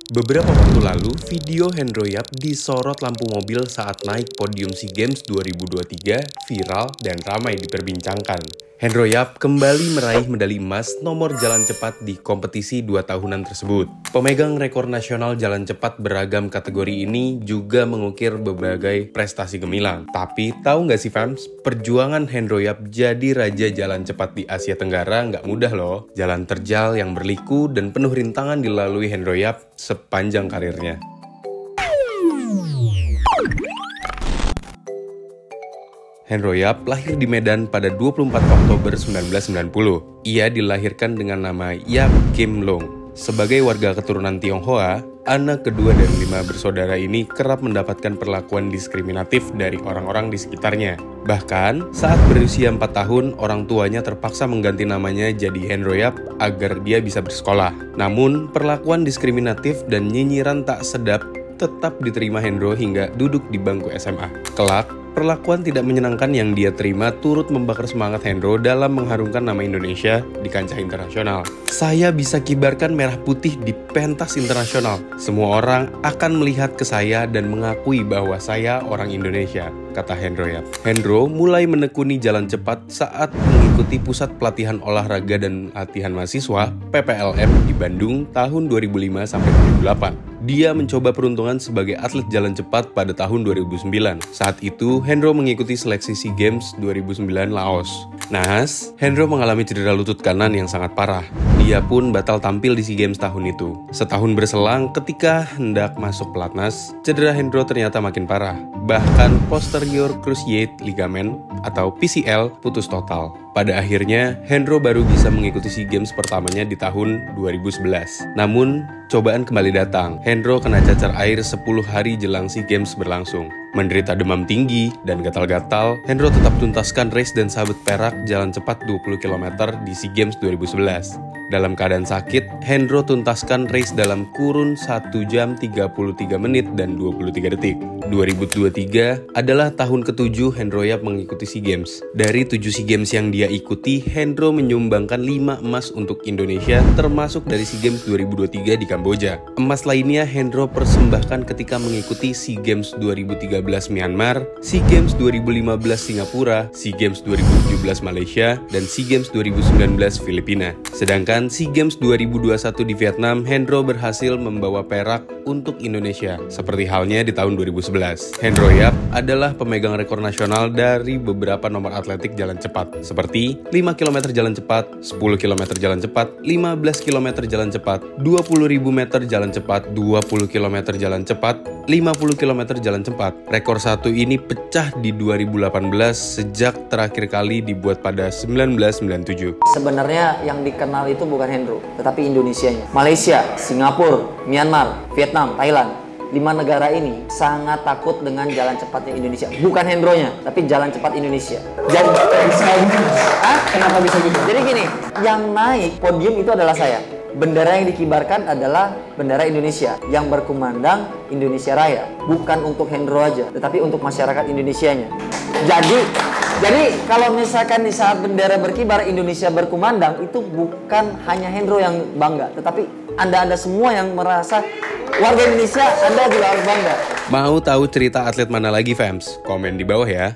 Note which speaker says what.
Speaker 1: Beberapa waktu lalu, video Hendro Yap disorot lampu mobil saat naik podium SEA Games 2023 viral dan ramai diperbincangkan. Hendro Yap kembali meraih medali emas nomor jalan cepat di kompetisi 2 tahunan tersebut. Pemegang rekor nasional jalan cepat beragam kategori ini juga mengukir berbagai prestasi gemilang. Tapi tahu nggak sih fans, perjuangan Hendro Yap jadi raja jalan cepat di Asia Tenggara nggak mudah loh. Jalan terjal yang berliku dan penuh rintangan dilalui Hendro Yap sepanjang karirnya. Hendro Yap lahir di Medan pada 24 Oktober 1990. Ia dilahirkan dengan nama Yap Kim Long. Sebagai warga keturunan Tionghoa, anak kedua dari 5 bersaudara ini kerap mendapatkan perlakuan diskriminatif dari orang-orang di sekitarnya. Bahkan, saat berusia 4 tahun, orang tuanya terpaksa mengganti namanya jadi Hendro Yap agar dia bisa bersekolah. Namun, perlakuan diskriminatif dan nyinyiran tak sedap tetap diterima Hendro hingga duduk di bangku SMA. Kelak, perlakuan tidak menyenangkan yang dia terima turut membakar semangat Hendro dalam mengharumkan nama Indonesia di kancah internasional. Saya bisa kibarkan merah putih di pentas internasional. Semua orang akan melihat ke saya dan mengakui bahwa saya orang Indonesia, kata Hendro Yap. Hendro mulai menekuni jalan cepat saat mengikuti Pusat Pelatihan Olahraga dan Latihan Mahasiswa (PPLM) di Bandung tahun 2005 sampai 2008. Dia mencoba peruntungan sebagai atlet jalan cepat pada tahun 2009. Saat itu, Hendro mengikuti seleksi SEA Games 2009 Laos. Naas, Hendro mengalami cedera lutut kanan yang sangat parah. Dia pun batal tampil di SEA Games tahun itu. Setahun berselang, ketika hendak masuk pelatnas, cedera Hendro ternyata makin parah. Bahkan posterior cruciate ligament atau PCL putus total. Pada akhirnya, Hendro baru bisa mengikuti SEA Games pertamanya di tahun 2011. Namun, cobaan kembali datang. Hendro kena cacar air 10 hari jelang SEA Games berlangsung. Menderita demam tinggi dan gatal-gatal, Hendro tetap tuntaskan race dan sabet perak jalan cepat 20 km di SEA Games 2011. Dalam keadaan sakit, Hendro tuntaskan race dalam kurun 1 jam 33 menit dan 23 detik. 2023 adalah tahun ke-7 Hendro Yap mengikuti SEA Games. Dari 7 SEA Games yang dia ikuti, Hendro menyumbangkan 5 emas untuk Indonesia, termasuk dari SEA Games 2023 di Kamboja. Emas lainnya Hendro persembahkan ketika mengikuti SEA Games 2013 Myanmar, SEA Games 2015 Singapura, SEA Games 2017 Malaysia, dan SEA Games 2019 Filipina. Sedangkan SEA Games 2021 di Vietnam, Hendro berhasil membawa perak untuk Indonesia, seperti halnya di tahun 2011. Hendro Yap adalah pemegang rekor nasional dari beberapa nomor atletik jalan cepat, seperti 5 km jalan cepat, 10 km jalan cepat, 15 km jalan cepat, 20.000 meter jalan cepat, 20 km jalan cepat, 50 km jalan cepat. Rekor satu ini pecah di 2018 sejak terakhir kali dibuat pada 1997.
Speaker 2: Sebenarnya yang dikenal itu bukan Hendro, tetapi Indonesianya. Malaysia, Singapura, Myanmar, Vietnam, Thailand. 5 negara ini sangat takut dengan jalan cepatnya Indonesia. Bukan Hendronya, tapi jalan cepat Indonesia. Jadi kenapa bisa gitu? Jadi gini, yang naik podium itu adalah saya. Bendera yang dikibarkan adalah bendera Indonesia yang berkumandang Indonesia Raya. Bukan untuk Hendro aja, tetapi untuk masyarakat Indonesianya. Jadi kalau misalkan di saat bendera berkibar Indonesia berkumandang, itu bukan hanya Hendro yang bangga, tetapi Anda semua yang merasa warga Indonesia, Anda juga harus bangga.
Speaker 1: Mau tahu cerita atlet mana lagi fans? Komen di bawah ya.